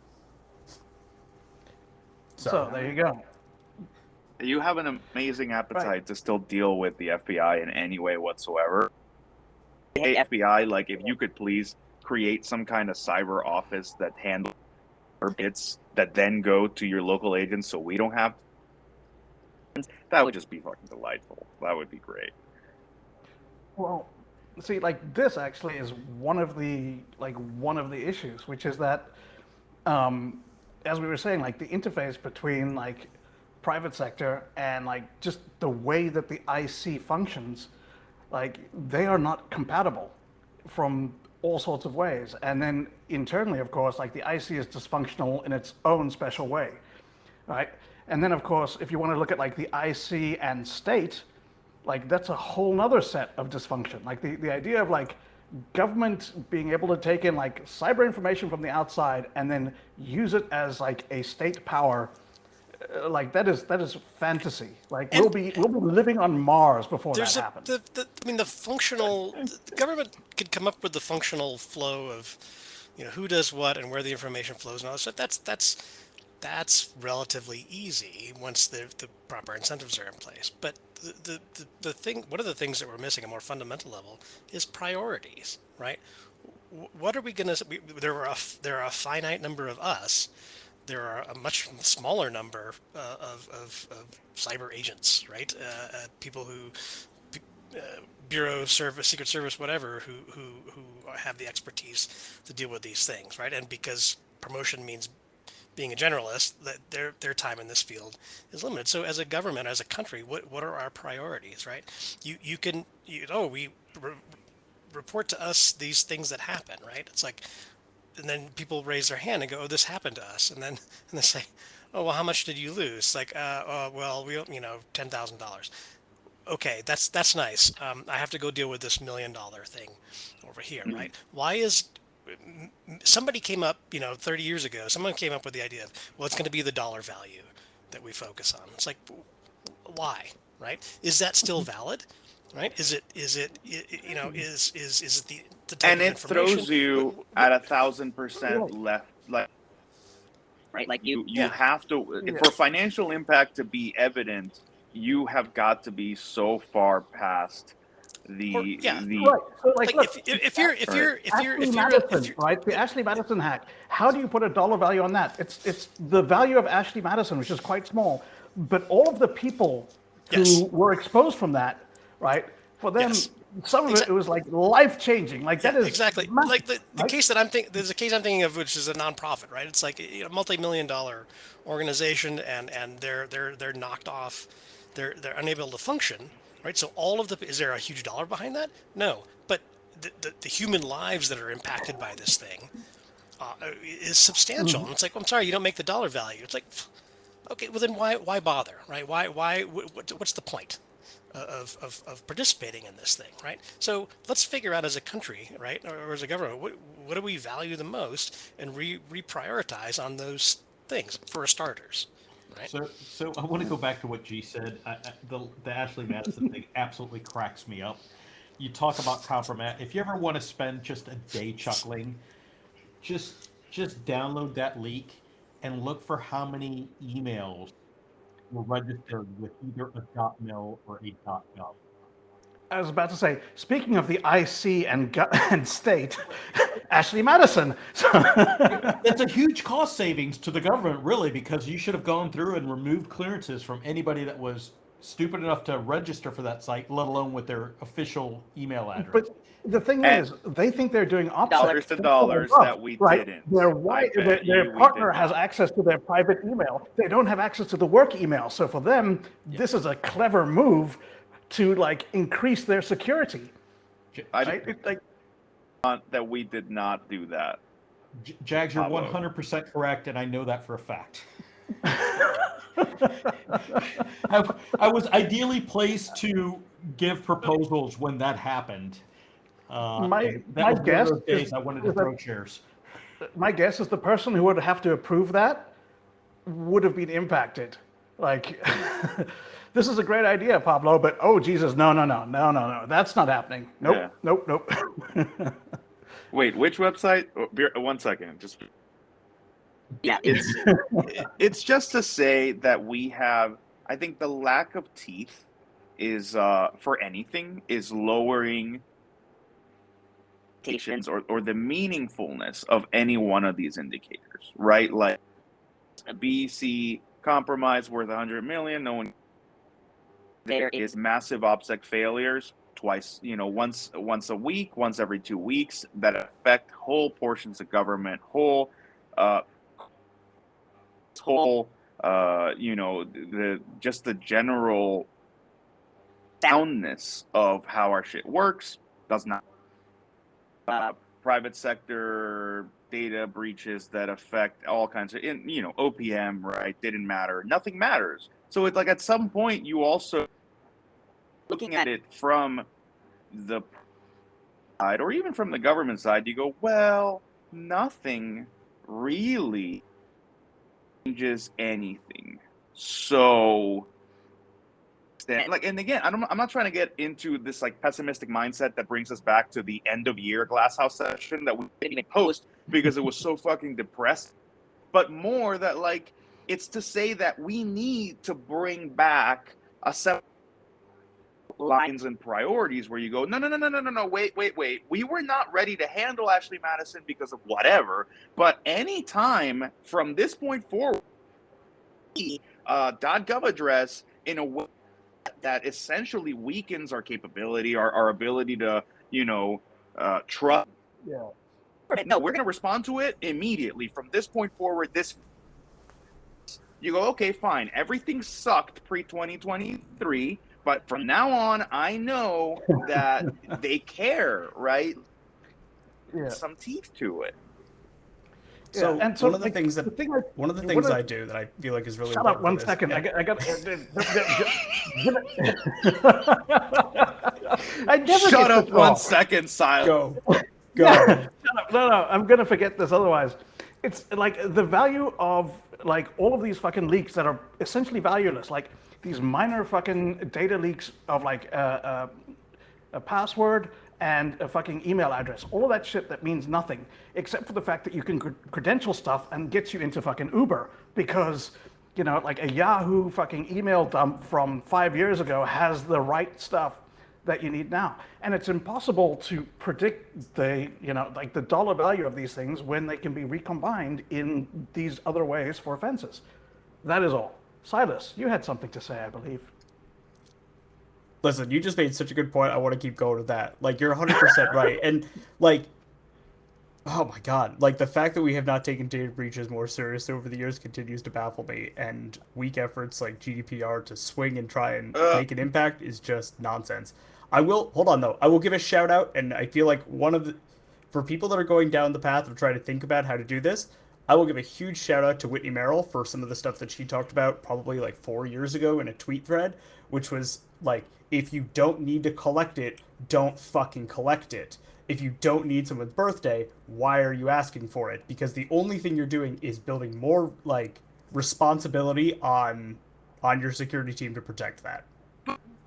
So there you go. You have an amazing appetite to still deal with the FBI in any way whatsoever. Hey, FBI, if you could please create some kind of cyber office that handles bits that then go to your local agents so we don't have. That would just be fucking delightful. That would be great. Well, see, this actually is one of the issues, which is that, as we were saying, the interface between private sector and just the way that the IC functions, they are not compatible from all sorts of ways. And then internally, of course, the IC is dysfunctional in its own special way, right? And then, of course, if you want to look at the IC and state, that's a whole nother set of dysfunction. The idea of government being able to take in cyber information from the outside and then use it as a state power, that is fantasy. We'll be living on Mars before that happens. The government could come up with the functional flow of, who does what and where the information flows and all that stuff. That's that's relatively easy once the proper incentives are in place. But the thing, one of the things that we're missing at a more fundamental level is priorities, right? What are we going to? There are a finite number of us. There are a much smaller number of cyber agents, right? People who bureau service, secret service, whatever, who have the expertise to deal with these things, right? And because promotion means being a generalist, that their time in this field is limited. So as a government, as a country, what are our priorities, right? We report to us these things that happen, right? It's like, and then people raise their hand and go, "Oh, this happened to us," and they say, "Oh, well, how much did you lose?" Like, well, we, $10,000. Okay, that's nice. I have to go deal with this $1 million thing over here, right? Why is somebody came up, 30 years ago, someone came up with the idea of, well, it's going to be the dollar value that we focus on. It's like, why, right? Is that still valid, right? Is it the type And of it information? throws you at 1,000% left, like, right? Like you have to, for financial impact to be evident, you have got to be so far past the right. So like look, if you're right, the Ashley Madison hack, how do you put a dollar value on that? It's the value of Ashley Madison, which is quite small, but all of the people who were exposed from that, right, for them, some of it was like life changing. Like that is exactly massive, like the right? case that there's a case I'm thinking of, which is a nonprofit, right? It's like a multi-million-dollar organization, and they're knocked off, they're unable to function, right? So is there a huge dollar behind that? No, but the human lives that are impacted by this thing is substantial. And it's like, I'm sorry, you don't make the dollar value. It's like, okay, well then why bother, right? What's the point of participating in this thing, right? So let's figure out as a country, right, or as a government, what do we value the most, and reprioritize on those things for starters, right? So I want to go back to what G said. The Ashley Madison thing absolutely cracks me up. You talk about compromise. If you ever want to spend just a day chuckling, just download that leak and look for how many emails were registered with either a .mil or a .gov. I was about to say, speaking of the IC and state, Ashley Madison. It's a huge cost savings to the government, really, because you should have gone through and removed clearances from anybody that was stupid enough to register for that site, let alone with their official email address. But the thing is, they think they're doing dollars opposite. to dollars that we didn't. Their partner has access to their private email. They don't have access to the work email. So for them, this is a clever move to like increase their security. That we did not do that. Jags, you're 100% correct, and I know that for a fact. I was ideally placed to give proposals when that happened. My was guess those days I wanted to throw chairs. My guess is the person who would have to approve that would have been impacted. Like, this is a great idea, Pablo, but oh Jesus, no, that's not happening. Nope. Wait, which website? Oh, 1 second, just. Yeah, it's just to say that we have. I think the lack of teeth is for anything is lowering or the meaningfulness of any one of these indicators, right? Like BC compromise worth 100 million. No one. There is massive OPSEC failures twice, once a week, once every 2 weeks, that affect whole portions of government, just the general soundness of how our shit works does not. Private sector data breaches that affect all kinds of, OPM, right? Didn't matter. Nothing matters. So it's like at some point you also looking at it from the side or even from the government side, you go, well, nothing really changes anything. So and again, I'm not trying to get into this like pessimistic mindset that brings us back to the end of year Glasshouse session that we didn't even post because it was so fucking depressed. But more that like It's to say that we need to bring back a set of lines and priorities where you go, no, wait. We were not ready to handle Ashley Madison because of whatever, but anytime from this point forward, .gov address in a way that essentially weakens our capability, our ability to, trust. Yeah. No, we're going to respond to it immediately. From this point forward, you go, okay, fine. Everything sucked pre-2023, but from now on, I know that they care, right? Yeah. Some teeth to it. So, and so one of the things I do that I feel like is really shut up important 1 second. Yeah. I got. I never Shut get up this 1 wrong. second, silence. Go. Shut up. No, I'm gonna forget this otherwise. It's like the value of like all of these fucking leaks that are essentially valueless, like these minor fucking data leaks of like a password and a fucking email address, all that shit that means nothing except for the fact that you can credential stuff and gets you into fucking Uber because like a Yahoo fucking email dump from 5 years ago has the right stuff that you need now. And it's impossible to predict the dollar value of these things when they can be recombined in these other ways for offenses. That is all. Silas, you had something to say, I believe. Listen, you just made such a good point. I want to keep going with that. Like, you're 100% right. And, like, oh my God. Like, the fact that we have not taken data breaches more seriously over the years continues to baffle me. And weak efforts like GDPR to swing and try and make an impact is just nonsense. Hold on, though. I will give a shout out. And I feel like for people that are going down the path of trying to think about how to do this, I will give a huge shout out to Whitney Merrill for some of the stuff that she talked about probably like 4 years ago in a tweet thread, which was like, if you don't need to collect it, don't fucking collect it. If you don't need someone's birthday, why are you asking for it? Because the only thing you're doing is building more like responsibility on your security team to protect that.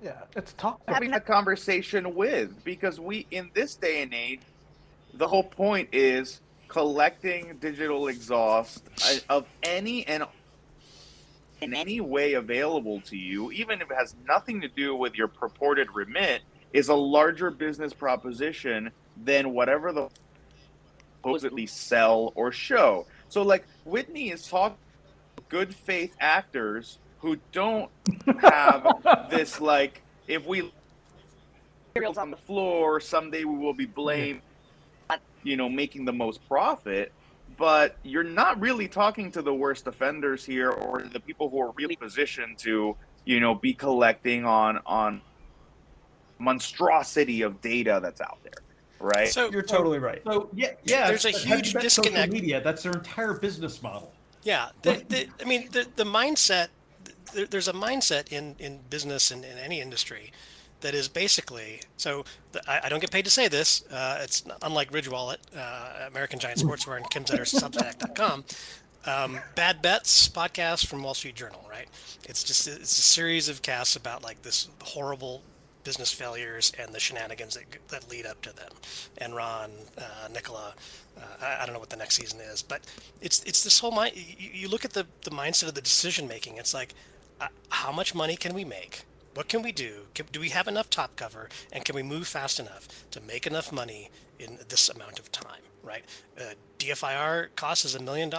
Yeah, it's tough. Having that conversation with, because in this day and age, the whole point is collecting digital exhaust of any and in any way available to you, even if it has nothing to do with your purported remit, is a larger business proposition than whatever the supposedly sell or show. So like Whitney is talking good faith actors who don't have this like, if we materials on the floor, someday we will be blamed, making the most profit. But you're not really talking to the worst offenders here, or the people who are really positioned to, be collecting on monstrosity of data that's out there, right? So you're totally right. So yeah, there's a huge disconnect. Social media, that's their entire business model. Yeah, the mindset. There's a mindset in business and in any industry that is basically, so I don't get paid to say this. It's unlike Ridge Wallet, American Giant Sportswear, and Kim Zetter's Substack.com. Bad Bets podcast from Wall Street Journal, right? It's a series of casts about like this horrible business failures and the shenanigans that lead up to them. Enron, Nicola, I don't know what the next season is, but it's this whole mind. You look at the mindset of the decision making. It's like, how much money can we make? What can we do? Do we have enough top cover? And can we move fast enough to make enough money in this amount of time, right? DFIR cost is $1 million.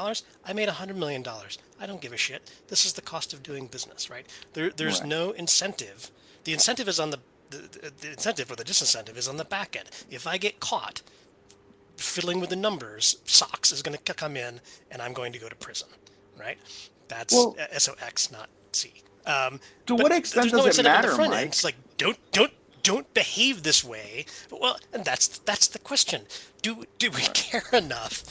I made $100 million. I don't give a shit. This is the cost of doing business, right? There's no incentive. The incentive is on the incentive, or the disincentive is on the back end. If I get caught fiddling with the numbers, SOX is going to come in and I'm going to go to prison, right? That's SOX, not C. To what extent does it matter, Mike? It's like, don't behave this way. Well, and that's the question. Do we care enough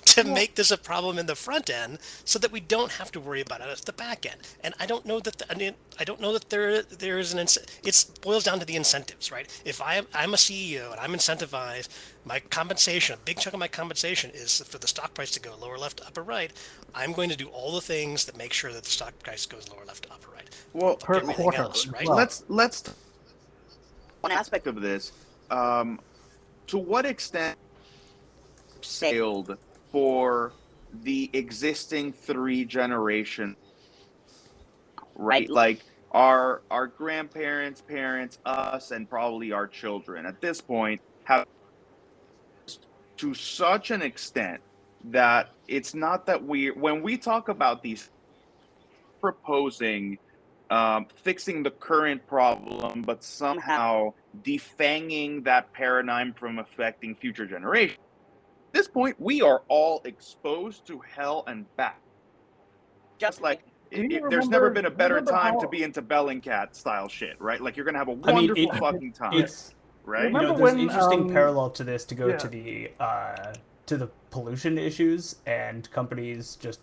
to make this a problem in the front end so that we don't have to worry about it at the back end? And I don't know that there is an it boils down to the incentives, right? If I'm a CEO and I'm incentivized, my compensation, a big chunk of my compensation is for the stock price to go lower left, upper right. I'm going to do all the things that make sure that the stock price goes lower left, upper right. Well, per quarter, else, right? Let's one aspect of this. To what extent sailed for the existing 3 generations, right? Like our grandparents, parents, us, and probably our children at this point have, to such an extent that it's not that when we talk about these proposing fixing the current problem, but somehow defanging that paradigm from affecting future generations. At this point, we are all exposed to hell and back. Just like there's never been a better time to be into Bellingcat style shit, right? Like you're gonna have a wonderful fucking time, right? You know, there's an interesting parallel to this to go to the pollution issues and companies just.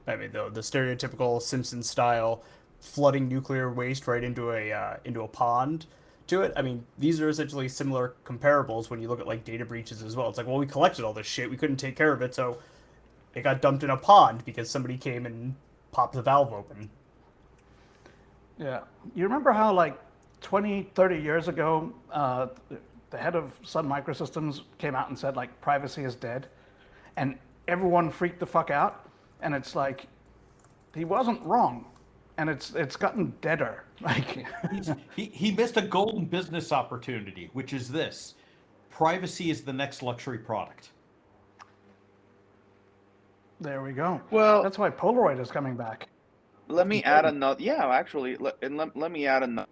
I mean, the stereotypical Simpsons style flooding nuclear waste right into a pond to it. I mean, these are essentially similar comparables when you look at like data breaches as well. It's like, well, we collected all this shit, we couldn't take care of it, so it got dumped in a pond because somebody came and popped the valve open. Yeah. You remember how like 20, 30 years ago, the head of Sun Microsystems came out and said like privacy is dead, and everyone freaked the fuck out? And it's like, he wasn't wrong, and it's gotten deader. Like he missed a golden business opportunity, which is this: privacy is the next luxury product. There we go. Well, that's why Polaroid is coming back. Let me add another. Yeah, actually, let me add another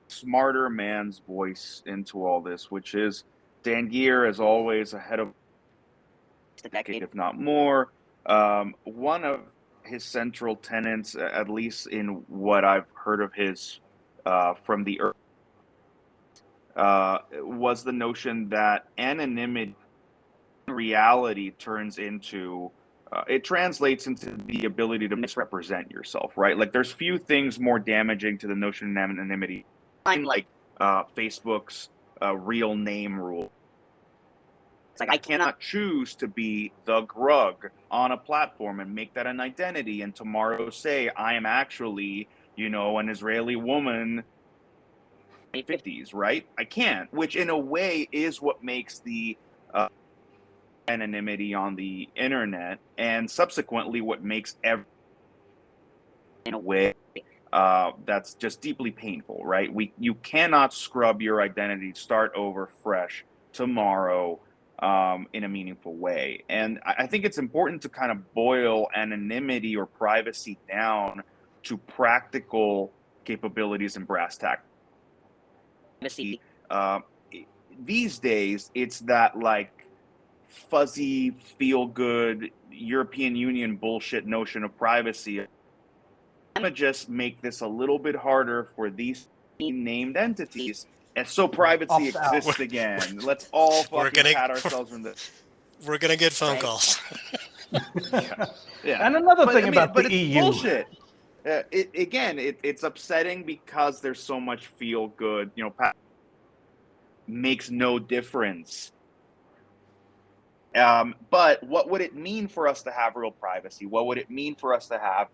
smarter man's voice into all this, which is Dan Geer, as always, ahead of a decade, if not more. One of his central tenets, at least in what I've heard of his from the earth, was the notion that anonymity in reality turns into it translates into the ability to misrepresent yourself, right? Like there's few things more damaging to the notion of anonymity, like Facebook's real name rule. It's like I cannot choose to be the Grug on a platform and make that an identity, and tomorrow say I am actually, an Israeli woman in the 50s, right? I can't, which in a way is what makes the anonymity on the internet, and subsequently what makes every in a way that's just deeply painful, right? You cannot scrub your identity, start over fresh tomorrow. In a meaningful way. And I think it's important to kind of boil anonymity or privacy down to practical capabilities and brass tacks. These days, it's that like fuzzy, feel-good European Union bullshit notion of privacy. I'm going to just make this a little bit harder for these named entities. And so privacy exists again. Let's all fucking pat ourselves from the. We're gonna get phone calls. Yeah. And another thing about the EU. Bullshit. It's upsetting because there's so much feel good. Makes no difference. But what would it mean for us to have real privacy? What would it mean for us to have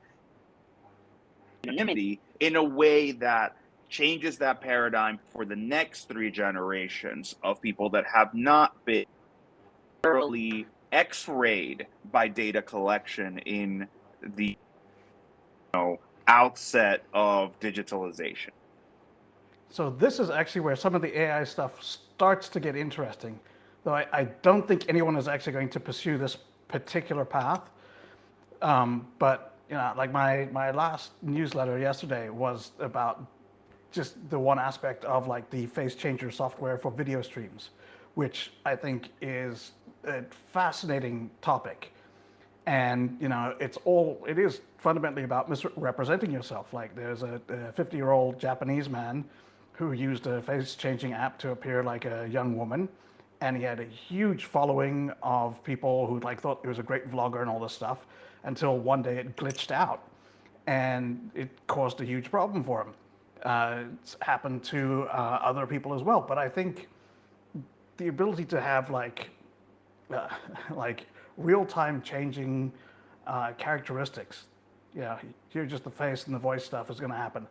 anonymity in a way that changes that paradigm for the next 3 generations of people that have not been thoroughly X-rayed by data collection in the outset of digitalization? So this is actually where some of the AI stuff starts to get interesting, though I don't think anyone is actually going to pursue this particular path. But like my last newsletter yesterday was about just the one aspect of like the face changer software for video streams, which I think is a fascinating topic. And it is fundamentally about misrepresenting yourself. Like there's a 50-year-old Japanese man who used a face changing app to appear like a young woman, and he had a huge following of people who like thought he was a great vlogger and all this stuff, until one day it glitched out and it caused a huge problem for him. It's happened to other people as well. But I think the ability to have like real-time changing characteristics, you're just the face and the voice stuff is going to happen.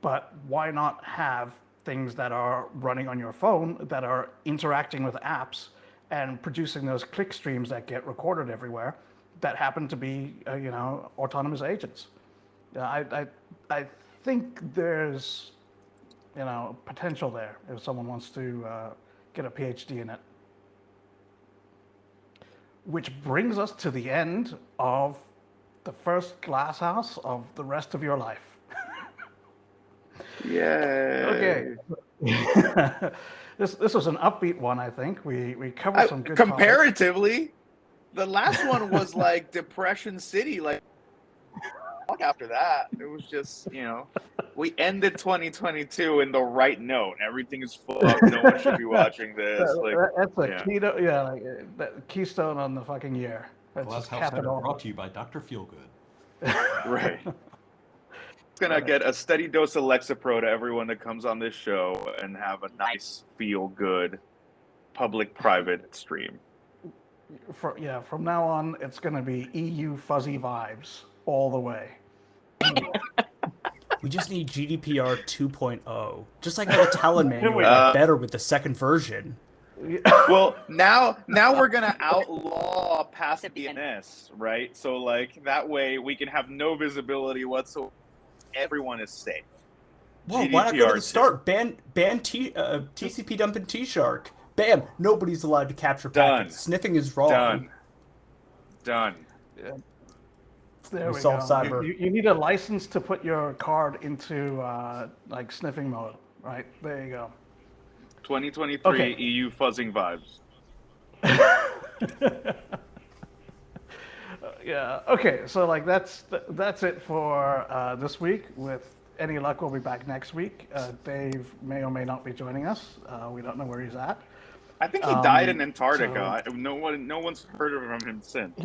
But why not have things that are running on your phone that are interacting with apps and producing those click streams that get recorded everywhere that happen to be, autonomous agents. I think there's, potential there if someone wants to get a PhD in it. Which brings us to the end of the first Glasshouse of the rest of your life. Yay. Okay. This was an upbeat one, I think. We covered some good comparatively, the last one was like Depression City. Like after that, it was just we ended 2022 in the right note. Everything is full up. No one should be watching this. Like that's a keystone on the fucking year. Glasshouse Session brought to you by Dr. Feelgood. Right. It's gonna get a steady dose of Lexapro to everyone that comes on this show and have a nice, feel good, public-private stream. From now on, it's gonna be EU fuzzy vibes all the way. We just need GDPR 2.0, just like how the Talon manual got better with the second version. Well, now we're gonna outlaw past DNS, right? So like that way we can have no visibility whatsoever. Everyone is safe. Whoa, why not go to the start? Ban TCP dump and T-Shark. Bam! Nobody's allowed to capture packets. Sniffing is wrong. Done. Yeah. There we solve go. cyber. You need a license to put your card into like sniffing mode, right? There you go. 2023 EU fuzzing vibes. Yeah. Okay. So like that's it for this week. With any luck, we'll be back next week. Dave may or may not be joining us. We don't know where he's at. I think he died in Antarctica. No one's heard of him since.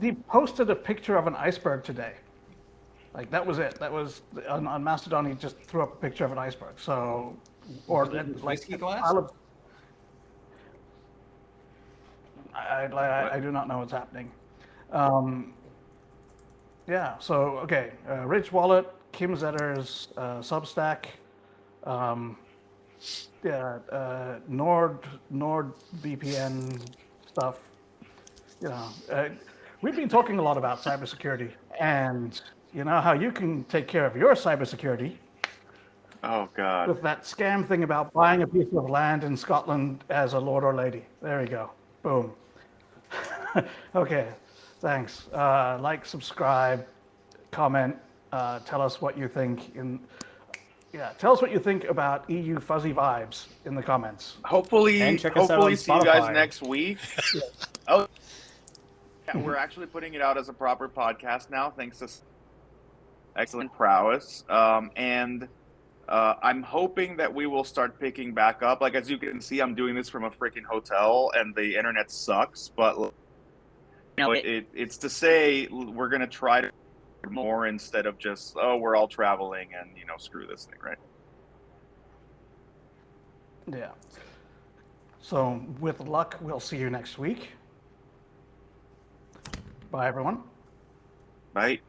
He posted a picture of an iceberg today. Like that was it. That was on Mastodon. He just threw up a picture of an iceberg. So, or whiskey glass. I do not know what's happening. Yeah. So okay, Ridge Wallet, Kim Zetter's Substack, NordVPN stuff. We've been talking a lot about cybersecurity, and you know how you can take care of your cybersecurity. Oh God! With that scam thing about buying a piece of land in Scotland as a lord or lady. There you go. Boom. Okay. Thanks. Like, subscribe, comment. Tell us what you think tell us what you think about EU fuzzy vibes in the comments. Hopefully see you guys next week. Oh, yeah, we're actually putting it out as a proper podcast now, thanks to excellent prowess. And I'm hoping that we will start picking back up. Like, as you can see, I'm doing this from a freaking hotel, and the internet sucks. But it's to say we're gonna try to more instead of just we're all traveling and screw this thing, right? Yeah. So with luck, we'll see you next week. Bye, everyone. Bye.